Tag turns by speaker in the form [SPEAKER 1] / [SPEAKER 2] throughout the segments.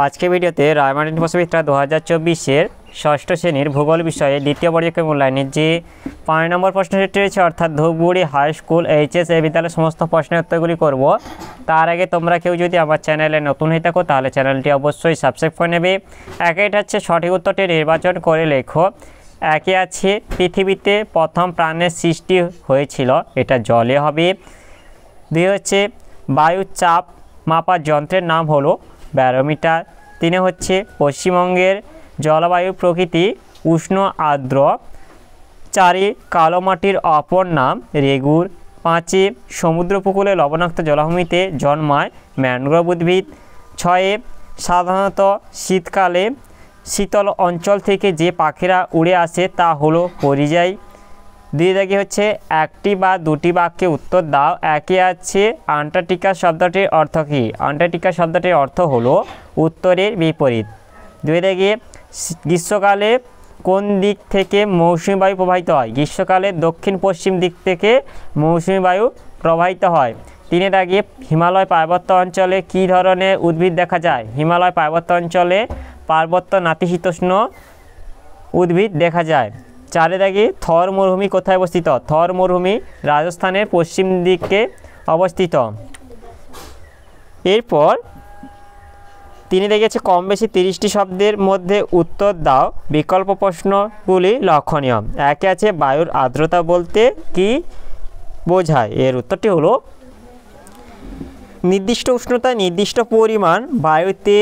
[SPEAKER 1] আজকে ভিডিওতে রায়মার্টিন ইউনিভার্সিটি 2024-এর ষষ্ঠ শ্রেণীর ভূগোল বিষয়ে দ্বিতীয় পর্যায়ের মূল্যায়নের যে 5 নম্বর প্রশ্ন সেট রয়েছে অর্থাৎ ধূপগুড়ি হাই স্কুল এইচএস এই বিদ্যালয়ের সমস্ত প্রশ্নের উত্তরগুলি করব। তার আগে তোমরা কেউ যদি আমার চ্যানেলে নতুন হয়ে থাকো তাহলে চ্যানেলটি অবশ্যই সাবস্ক্রাইব করে নেবে। এটা হচ্ছে সঠিক উত্তরটি নির্বাচন করে লেখো। একে আছে পৃথিবীতে প্রথম প্রাণের সৃষ্টি হয়েছিল, এটা জলে হবে। 2 হচ্ছে বায়ুর চাপ মাপার যন্ত্রের নাম হলো ব্যারোমিটার। 3 হচ্ছে পশ্চিমবঙ্গের জলবায়ু প্রকৃতি উষ্ণ আর্দ্র। 4 কালো মাটির অপর নাম রেগুর। 5 সমুদ্র উপকূলে লবণাক্ত জলাভূমিতে জন্মায় ম্যানগ্রোভ উদ্ভিদ। 6 সাধারণত শীতকালে শীতল অঞ্চল থেকে যে পাখিরা উড়ে আসে তা হলো পরিযায়ী। 2 দাগে হচ্ছে একটি বা দুটি বাক্যে উত্তর দাও। একে আছে আন্টার্কটিকা শব্দটির অর্থ কী? আন্টার্কটিকা শব্দটির অর্থ হলো উত্তরের বিপরীত। 2 দাগে গ্রীষ্মকালে কোন দিক থেকে মৌসুমী বায়ু প্রবাহিত হয়? গ্রীষ্মকালে দক্ষিণ পশ্চিম দিক থেকে মৌসুমী বায়ু প্রবাহিত হয়। 3 দাগে হিমালয় পার্বত্য অঞ্চলে কী ধরনের উদ্ভিদ দেখা যায়? হিমালয় পার্বত্য অঞ্চলে পার্বত্য নাতিশীতোষ্ণ উদ্ভিদ দেখা যায়। 4 দাগে থর মরুভূমি কোথায় অবস্থিত? থর মরুভূমি রাজস্থানের পশ্চিম দিকে অবস্থিত। এরপর 3 দাগে আছে কম বেশি 30টি শব্দের মধ্যে উত্তর দাও। বিকল্প প্রশ্নগুলি লক্ষণীয়। একে আছে বায়ুর আর্দ্রতা বলতে কি বোঝায়? এর উত্তরটি হলো নির্দিষ্ট উষ্ণতা নির্দিষ্ট পরিমাণ বায়ুতে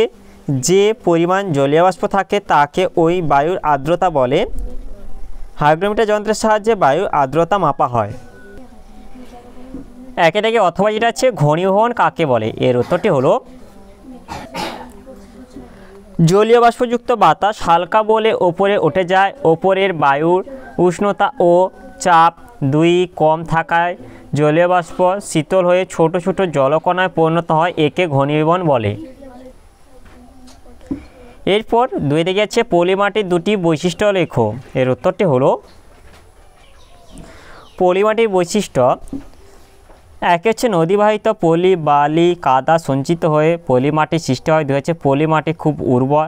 [SPEAKER 1] যে পরিমাণ জলীয় বাষ্প থাকে তাকে ওই বায়ুর আর্দ্রতা বলে। হাইগ্রোমিটার যন্ত্রের সাহায্যে বায়ুর আর্দ্রতা মাপা হয়। একে থেকে অথবা যেটা আছে ঘনীভবন কাকে বলে? এর উত্তরটি হলো জলীয় বাষ্পযুক্ত বাতাস হালকা বলে ওপরে উঠে যায়। ওপরের বায়ুর উষ্ণতা ও চাপ 2 কম থাকায় জলীয় বাষ্প শীতল হয়ে ছোট ছোট জলকণায় পরিণত হয়, একে ঘনীভবন বলে। এরপর 2 দিকে আছে পলিমাটির 2টি বৈশিষ্ট্য লেখো। এর উত্তরটি হলো পলিমাটির বৈশিষ্ট্য। একে হচ্ছে নদীবাহিত পলি বালি কাদা সঞ্চিত হয়ে পলিমাটি সৃষ্টি হয়। 2 হচ্ছে পলিমাটি খুব উর্বর।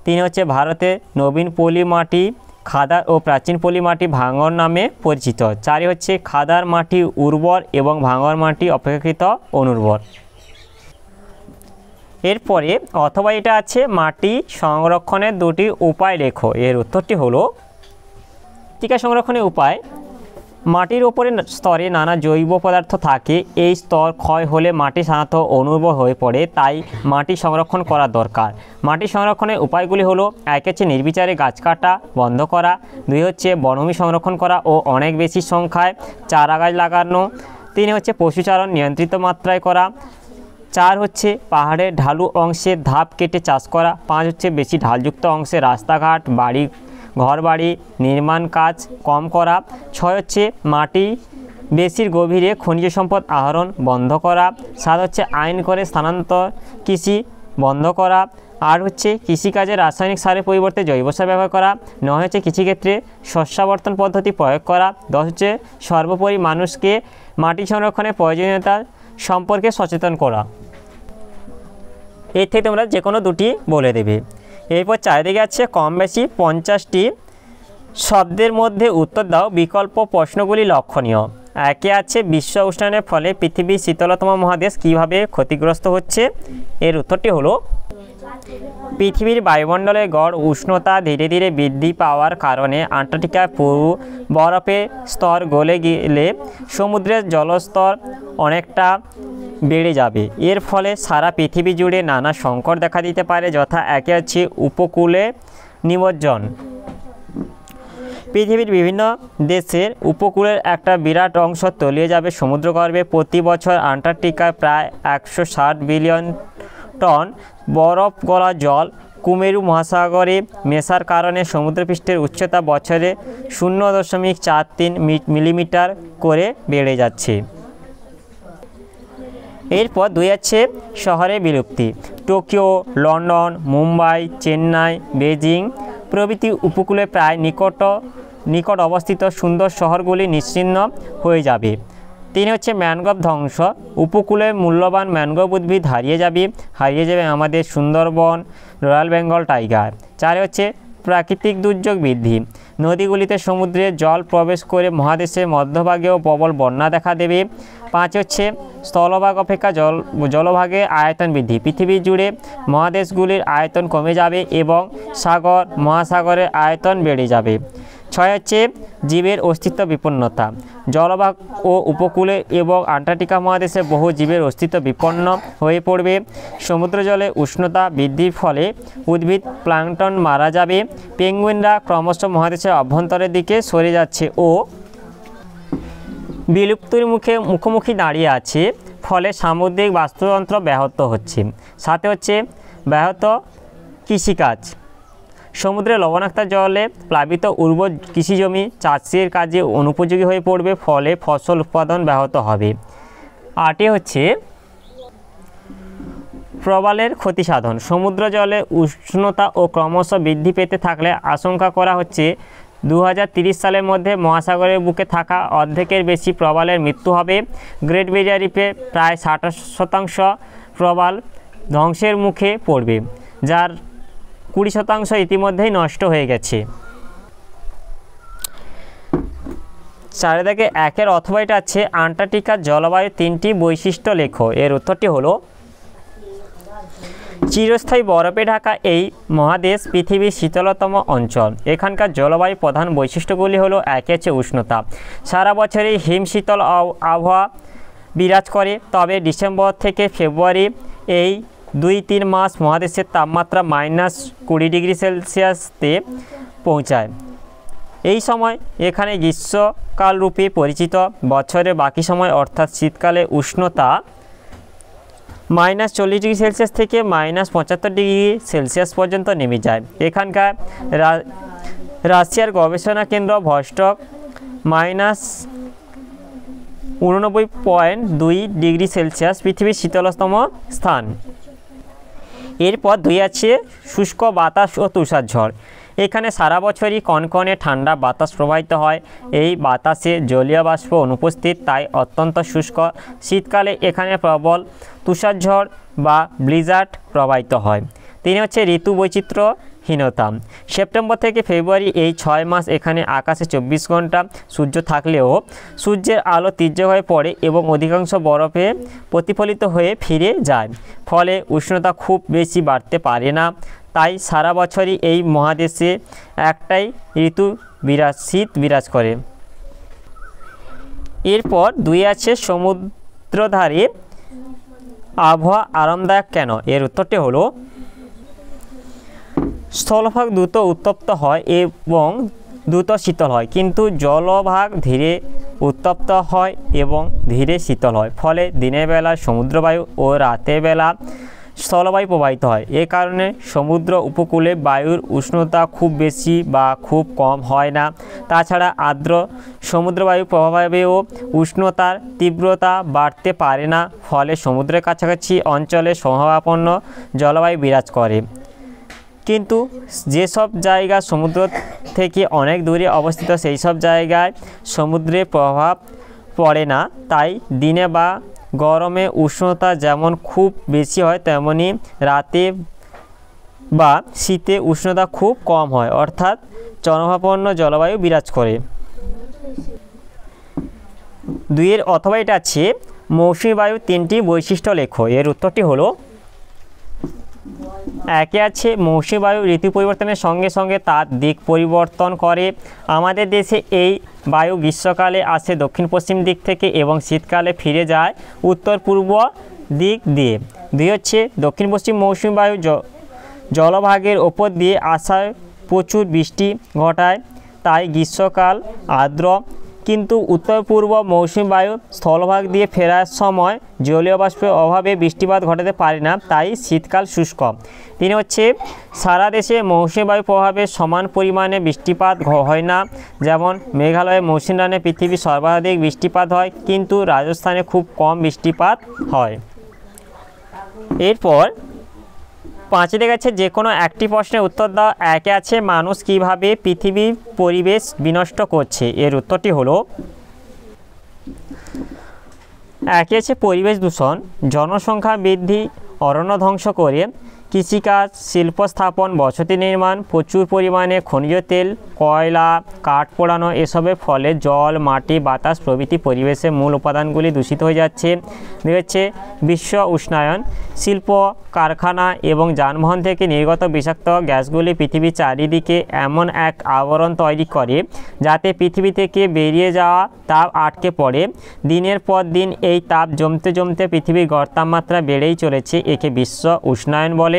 [SPEAKER 1] 3 হচ্ছে ভারতে নবীন পলিমাটি খাদার ও প্রাচীন পলিমাটি ভাঙর নামে পরিচিত। 4 হচ্ছে খাদার মাটি উর্বর এবং ভাঙর মাটি অপেক্ষাকৃত অনুর্বর। এরপরে অথবা এটা আছে মাটি সংরক্ষণের 2টি উপায় লেখো। এর উত্তরটি হলো মৃত্তিকা সংরক্ষণের উপায়। মাটির ওপরের স্তরে নানা জৈব পদার্থ থাকে। এই স্তর ক্ষয় হলে মাটি সাধারণত অনুর্বর হয়ে পড়ে, তাই মাটি সংরক্ষণ করা দরকার। মাটি সংরক্ষণের উপায়গুলি হলো এক হচ্ছে নির্বিচারে গাছ কাটা বন্ধ করা। 2 হচ্ছে বনভূমি সংরক্ষণ করা ও অনেক বেশি সংখ্যায় চারা গাছ লাগানো। 3 হচ্ছে পশুচারণ নিয়ন্ত্রিত মাত্রায় করা। 4 হচ্ছে পাহাড়ের ঢালু অংশে ধাপ কেটে চাষ করা। 5 হচ্ছে বেশি ঢালযুক্ত অংশে রাস্তাঘাট ঘরবাড়ি নির্মাণ কাজ কম করা। 6 হচ্ছে মাটি বেশির গভীরে খনিজ সম্পদ আহরণ বন্ধ করা। 7 হচ্ছে আইন করে স্থানান্তর কৃষি বন্ধ করা। 8 হচ্ছে কৃষিকাজে রাসায়নিক সারের পরিবর্তে জৈব সার ব্যবহার করা। 9 হচ্ছে কৃষিক্ষেত্রে শস্যাবর্তন পদ্ধতি প্রয়োগ করা। 10 হচ্ছে সর্বোপরি মানুষকে মাটি সংরক্ষণের প্রয়োজনীয়তা সম্পর্কে সচেতন করা। এর থেকে তোমরা যে কোনো 2টি বলে দেবে। এরপর 4 দিকে আছে কম বেশি 50টি শব্দের মধ্যে উত্তর দাও। বিকল্প প্রশ্নগুলি লক্ষণীয়। একে আছে বিশ্ব উষ্ণায়নের ফলে পৃথিবীর শীতলতম মহাদেশ কীভাবে ক্ষতিগ্রস্ত হচ্ছে? এর উত্তরটি হলো পৃথিবীর বায়ুমণ্ডলের গড় উষ্ণতা ধীরে ধীরে বৃদ্ধি পাওয়ার কারণে আন্টার্কটিকার পুরো বরফের স্তর গলে গেলে সমুদ্রের জলস্তর অনেকটা বেড়ে যাবে। এর ফলে সারা পৃথিবী জুড়ে নানা সংকট দেখা দিতে পারে, যথা একে আছে উপকূলে নিমজ্জন। পৃথিবীর বিভিন্ন দেশের উপকূলের একটা বিরাট অংশ তলিয়ে যাবে সমুদ্রগর্ভে। প্রতি বছর আন্টার্কটিকায় প্রায় 160 বিলিয়ন টন বরফ গলা জল কুমেরু মহাসাগরে মেশার কারণে সমুদ্রপৃষ্ঠের উচ্চতা বছরে 0.43 মিলিমিটার করে বেড়ে যাচ্ছে। এরপর 2 আছে শহরের বিলুপ্তি। Tokyo London Mumbai Chennai Beijing প্রভৃতি উপকূলে প্রায় নিকট অবস্থিত সুন্দর শহরগুলি নিশ্চিহ্ন হয়ে যাবে। 3 হচ্ছে ম্যানগ্রোভ ধ্বংস, উপকূলের মূল্যবান ম্যানগ্রোভ উদ্ভিদ হারিয়ে যাবে আমাদের সুন্দরবন, রয়্যাল বেঙ্গল টাইগার। 4 হচ্ছে প্রাকৃতিক দুর্যোগ বৃদ্ধি, নদীগুলিতে সমুদ্রে জল প্রবেশ করে মহাদেশের মধ্যভাগেও প্রবল বন্যা দেখা দেবে। 5 হচ্ছে স্থলভাগ অপেক্ষা জলভাগে আয়তন বৃদ্ধি, পৃথিবী জুড়ে মহাদেশগুলির আয়তন কমে যাবে এবং সাগর মহাসাগরের আয়তন বেড়ে যাবে। 6 হচ্ছে জীবের অস্তিত্ব বিপন্নতা, জলভাগ ও উপকূলে এবং আন্টার্কটিকা মহাদেশে বহু জীবের অস্তিত্ব বিপন্ন হয়ে পড়বে। সমুদ্র জলে উষ্ণতা বৃদ্ধির ফলে উদ্ভিদ প্লাঙ্কটন মারা যাবে। পেঙ্গুইনরা ক্রমশ মহাদেশের অভ্যন্তরের দিকে সরে যাচ্ছে ও বিলুপ্তির মুখোমুখি দাঁড়িয়ে আছে, ফলে সামুদ্রিক বাস্তুতন্ত্র ব্যাহত হচ্ছে। 7 হচ্ছে ব্যাহত কৃষিকাজ, সমুদ্রে লবণাক্ত জলে প্লাবিত উর্বর কৃষিজমি চাষের কাজে অনুপযোগী হয়ে পড়বে, ফলে ফসল উৎপাদন ব্যাহত হবে। 8 হচ্ছে প্রবালের ক্ষতি সাধন, সমুদ্র জলে উষ্ণতা ও ক্রমশ বৃদ্ধি পেতে থাকলে আশঙ্কা করা হচ্ছে 2030 সালের মধ্যে মহাসাগরের বুকে থাকা অর্ধেকের বেশি প্রবালের মৃত্যু হবে। গ্রেট ব্যারিয়ার রিফে প্রায় 60% প্রবাল ধ্বংসের মুখে পড়বে, যার 20% ইতিমধ্যেই নষ্ট হয়ে গেছে। 4 দাগে 1 অথবা এটা আছে আন্টার্কটিকার জলবায়ু 3টি বৈশিষ্ট্য লেখো। এর উত্তরটি হলো চিরস্থায়ী বরফে ঢাকা এই মহাদেশ পৃথিবীর শীতলতম অঞ্চল। এখানকার জলবায়ু প্রধান বৈশিষ্ট্যগুলি হলো 1 হচ্ছে উষ্ণতা, সারা বছরই হিমশীতল আবহাওয়া বিরাজ করে, তবে ডিসেম্বর থেকে ফেব্রুয়ারি এই 2-3 মাস মহাদেশের তাপমাত্রা -20 ডিগ্রি সেলসিয়াসতে পৌঁছায়। এই সময় এখানে গ্রীষ্মকাল রূপে পরিচিত। বছরের বাকি সময় অর্থাৎ শীতকালে উষ্ণতা -40 ডিগ্রি সেলসিয়াস থেকে -75 ডিগ্রি সেলসিয়াস পর্যন্ত নেমে যায়। এখানকার রাশিয়ার গবেষণা কেন্দ্র ভস্টক -89.2 ডিগ্রি সেলসিয়াস পৃথিবীর শীতলতম স্থান। এরপর 2 আছে শুষ্ক বাতাস ও তুষারঝড়, এখানে সারা বছরই কনকনে ঠান্ডা বাতাস প্রবাহিত হয়। এই বাতাসে জলীয় বাষ্প অনুপস্থিত, তাই অত্যন্ত শুষ্ক। শীতকালে এখানে প্রবল তুষারঝড় বা ব্লিজার্ড প্রবাহিত হয়। 3 হচ্ছে ঋতু বৈচিত্র্যহীনতা, সেপ্টেম্বর থেকে ফেব্রুয়ারি এই 6 মাস এখানে আকাশে 24 ঘন্টা সূর্য থাকলেও সূর্যের আলো তীর্যক হয়ে পড়ে এবং অধিকাংশ বরফে প্রতিফলিত হয়ে ফিরে যায়, ফলে উষ্ণতা খুব বেশি বাড়তে পারে না। তাই সারা বছরই এই মহাদেশে একটাই ঋতু শীত বিরাজ করে। এরপর 2 আছে সমুদ্রধারে আবহাওয়া আরামদায়ক কেন? এর উত্তরটি হলো স্থলভাগ দ্রুত উত্তপ্ত হয় এবং দ্রুত শীতল হয়, কিন্তু জলভাগ ধীরে উত্তপ্ত হয় এবং ধীরে শীতল হয়, ফলে দিনের বেলা সমুদ্রবায়ু ও রাতের বেলা স্থলবায়ু প্রবাহিত হয়। এ কারণে সমুদ্র উপকূলে বায়ুর উষ্ণতা খুব বেশি বা খুব কম হয় না। তাছাড়া আর্দ্র সমুদ্রবায়ুর প্রভাবেও উষ্ণতার তীব্রতা বাড়তে পারে না, ফলে সমুদ্রের কাছাকাছি অঞ্চলে সমভাবাপন্ন জলবায়ু বিরাজ করে। কিন্তু যেসব জায়গা সমুদ্র থেকে অনেক দূরে অবস্থিত সেই সব জায়গায় সমুদ্রের প্রভাব পড়ে না, তাই দিনে বা গরমে উষ্ণতা যেমন খুব বেশি হয় তেমনি রাতে বা শীতে উষ্ণতা খুব কম হয়, অর্থাৎ সমভাবাপন্ন জলবায়ু বিরাজ করে। 2 অথবা এটা আছে মৌসুমী বায়ু 3টি বৈশিষ্ট্য লেখো। এর উত্তরটি হলো 1 আছে মৌসুমী বায়ু ঋতু পরিবর্তনের সঙ্গে সঙ্গে তার দিক পরিবর্তন করে। আমাদের দেশে এই বায়ু গ্রীষ্মকালে আসে দক্ষিণ পশ্চিম দিক থেকে এবং শীতকালে ফিরে যায় উত্তর পূর্ব দিক দিয়ে। 2 হচ্ছে দক্ষিণ পশ্চিম মৌসুমী বায়ু জলভাগের ওপর দিয়ে আসায় প্রচুর বৃষ্টি ঘটায়, তাই গ্রীষ্মকাল আর্দ্র, কিন্তু উত্তর পূর্ব মৌসুমী বায়ু স্থলভাগ দিয়ে ফেরার সময় জলীয় বাষ্পের অভাবে বৃষ্টিপাত ঘটাতে পারে না, তাই শীতকাল শুষ্ক। 3 হচ্ছে সারা দেশে মৌসুমী বায়ু প্রভাবে সমান পরিমাণে বৃষ্টিপাত হয় না, যেমন মেঘালয়ে মৌসুমী পৃথিবীর সর্বাধিক বৃষ্টিপাত হয়, কিন্তু রাজস্থানে খুব কম বৃষ্টিপাত হয়। এরপর 5 গেছে যে কোনো একটি প্রশ্নের উত্তর দাও। 1 আছে মানুষ কিভাবে পৃথিবীর পরিবেশ বিনষ্ট করছে। এর উত্তরটি হলো একে আছে পরিবেশ দূষণ, জনসংখ্যা বৃদ্ধি, অরণ্য ধ্বংস করে কৃষিকাজ, শিল্প স্থাপন, বসতি নির্মাণ, প্রচুর পরিমাণে খনিজ তেল, কয়লা, কাঠ পোড়ানো, এসবের ফলে জল, মাটি, বাতাস প্রভৃতি পরিবেশের মূল উপাদানগুলি দূষিত হয়ে যাচ্ছে। দেখছে বিশ্ব উষ্ণায়ন, শিল্প, কারখানা এবং যানবাহন থেকে নির্গত বিষাক্ত গ্যাসগুলি পৃথিবীর চারিদিকে এমন এক আবরণ তৈরি করে যাতে পৃথিবী থেকে বেরিয়ে যাওয়া তাপ আটকে পড়ে। দিনের পর দিন এই তাপ জমতে জমতে পৃথিবীর গড় তাপমাত্রা বেড়েই চলেছে, একে বিশ্ব উষ্ণায়ন বলে।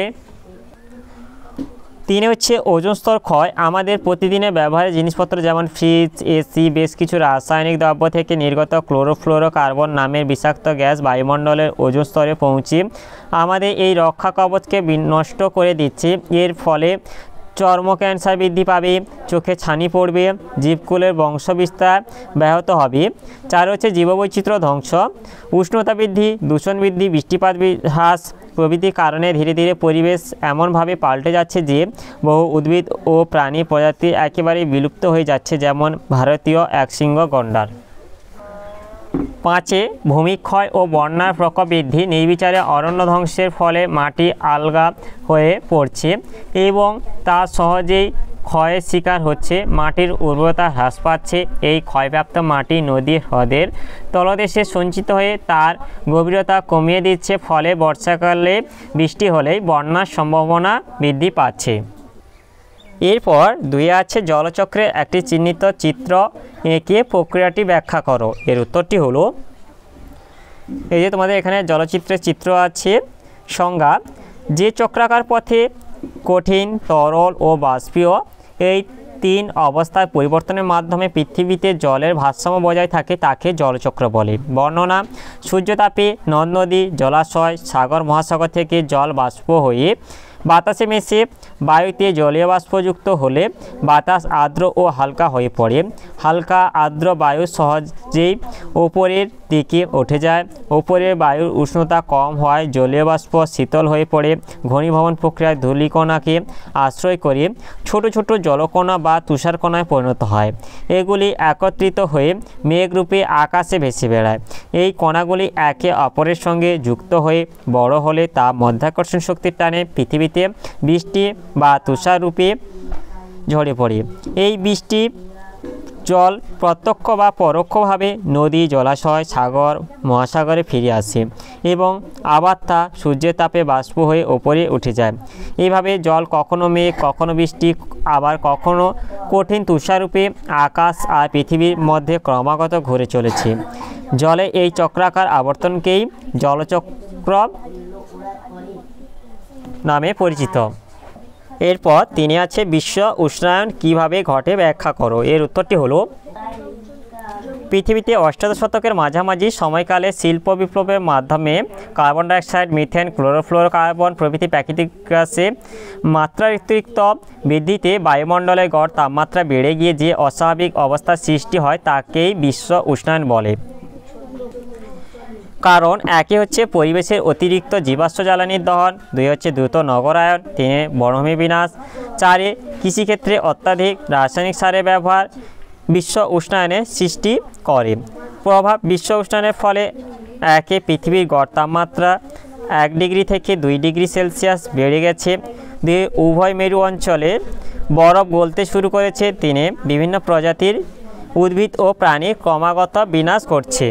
[SPEAKER 1] 3 হচ্ছে ওজোন স্তর ক্ষয়। আমাদের প্রতিদিনের ব্যবহারের জিনিসপত্র যেমন ফ্রিজ, এসি, বেশ কিছু রাসায়নিক দ্রব্য থেকে নির্গত ক্লোরোফ্লোরোকার্বন নামের বিষাক্ত গ্যাস বায়ুমণ্ডলের ওজোন স্তরে পৌঁছে আমাদের এই রক্ষা কবচকে নষ্ট করে দিচ্ছে। এর ফলে চর্ম ক্যান্সার বৃদ্ধি পাবে, চোখে ছানি পড়বে, জীবকুলের বংশবিস্তার ব্যাহত হবে। 4 হচ্ছে জীববৈচিত্র্য ধ্বংস। উষ্ণতা বৃদ্ধি, দূষণ বৃদ্ধি, বৃষ্টিপাত হ্রাস প্রভৃতির কারণে ধীরে ধীরে পরিবেশ এমনভাবে পাল্টে যাচ্ছে যে বহু উদ্ভিদ ও প্রাণী প্রজাতি একেবারে বিলুপ্ত হয়ে যাচ্ছে, যেমন ভারতীয় একশৃঙ্গ গন্ডার। 5 ভূমিক্ষয় ও বন্যার প্রকোপ বৃদ্ধি। নির্বিচারে অরণ্য ধ্বংসের ফলে মাটি আলগা হয়ে পড়ছে এবং তা সহজেই ক্ষয়ের শিকার হচ্ছে, মাটির উর্বরতা হ্রাস পাচ্ছে। এই ক্ষয়প্রাপ্ত মাটি নদী হ্রদের তলদেশে সঞ্চিত হয়ে তার গভীরতা কমিয়ে দিচ্ছে, ফলে বর্ষাকালে বৃষ্টি হলেই বন্যার সম্ভাবনা বৃদ্ধি পাচ্ছে। এরপর 2 আছে জলচক্রের একটি চিহ্নিত চিত্র এঁকে প্রক্রিয়াটি ব্যাখ্যা করো। এর উত্তরটি হলো, এই যে তোমাদের এখানে জলচিত্রের চিত্র আছে। সংজ্ঞা: যে চক্রাকার পথে কঠিন, তরল ও বাষ্পীয় এই 3 অবস্থার পরিবর্তনের মাধ্যমে পৃথিবীতে জলের ভারসাম্য বজায় থাকে তাকে জলচক্র বলে। বর্ণনা: সূর্যতাপে নদ নদী, জলাশয়, সাগর মহাসাগর থেকে জল বাষ্প হয়ে বাতাসে মিশে বায়ুতে জলীয় বাষ্পযুক্ত হলে বাতাস আর্দ্র ও হালকা হয়ে পড়ে। হালকা আর্দ্র বায়ু সহজেই ওপরের দিকে উঠে যায়। ওপরের বায়ুর উষ্ণতা কম হওয়ায় জলীয় বাষ্প শীতল হয়ে পড়ে। ঘনীভবন প্রক্রিয়ায় ধূলিকণাকে আশ্রয় করে ছোট ছোট জলকণা বা তুষারকণায় পরিণত হয়। এগুলি একত্রিত হয়ে মেঘরূপে আকাশে ভেসে বেড়ায়। এই কণাগুলি একে অপরের সঙ্গে যুক্ত হয়ে বড় হলে তা মাধ্যাকর্ষণ শক্তির টানে পৃথিবীতে বৃষ্টি বা তুষার রূপে ঝরে পড়ে। এই বৃষ্টি জল প্রত্যক্ষ বা পরোক্ষভাবে নদী, জলাশয়, সাগর, মহাসাগরে ফিরে আসে এবং আবার তা সূর্যের তাপে বাষ্প হয়ে ওপরে উঠে যায়। এইভাবে জল কখনো মেঘ, কখনো বৃষ্টি, আবার কখনো কঠিন তুষাররূপে আকাশ আর পৃথিবীর মধ্যে ক্রমাগত ঘুরে চলেছে। জলে এই চক্রাকার আবর্তনকেই জলচক্র নামে পরিচিত। এরপর 3 আছে বিশ্ব উষ্ণায়ন কিভাবে ঘটে ব্যাখ্যা করো। এর উত্তরটি হলো, পৃথিবীতে অষ্টাদশ শতকের মাঝামাঝি সময়কালে শিল্প বিপ্লবের মাধ্যমে কার্বন ডাইঅক্সাইড, মিথেন, ক্লোরোফ্লোরোকার্বন প্রভৃতি প্রাকৃতিক গ্যাসে মাত্রাতিরিক্ত বৃদ্ধিতে বায়ুমণ্ডলের গড় তাপমাত্রা বেড়ে গিয়ে যে অস্বাভাবিক অবস্থার সৃষ্টি হয় তাকেই বিশ্ব উষ্ণায়ন বলে। কারণ 1 হচ্ছে পরিবেশের অতিরিক্ত জীবাশ্ম জ্বালানির দহন, 2 হচ্ছে দ্রুত নগরায়ন, 3 বনভূমি বিনাশ, 4 কৃষিক্ষেত্রে অত্যাধিক রাসায়নিক সারের ব্যবহার বিশ্ব উষ্ণায়নের সৃষ্টি করে। প্রভাব: বিশ্ব উষ্ণায়নের ফলে 1 পৃথিবীর গড় তাপমাত্রা 1 ডিগ্রি থেকে 2 ডিগ্রি সেলসিয়াস বেড়ে গেছে। 2 উভয় মেরু অঞ্চলে বরফ গলতে শুরু করেছে। 3 বিভিন্ন প্রজাতির উদ্ভিদ ও প্রাণী ক্রমাগত বিনাশ করছে।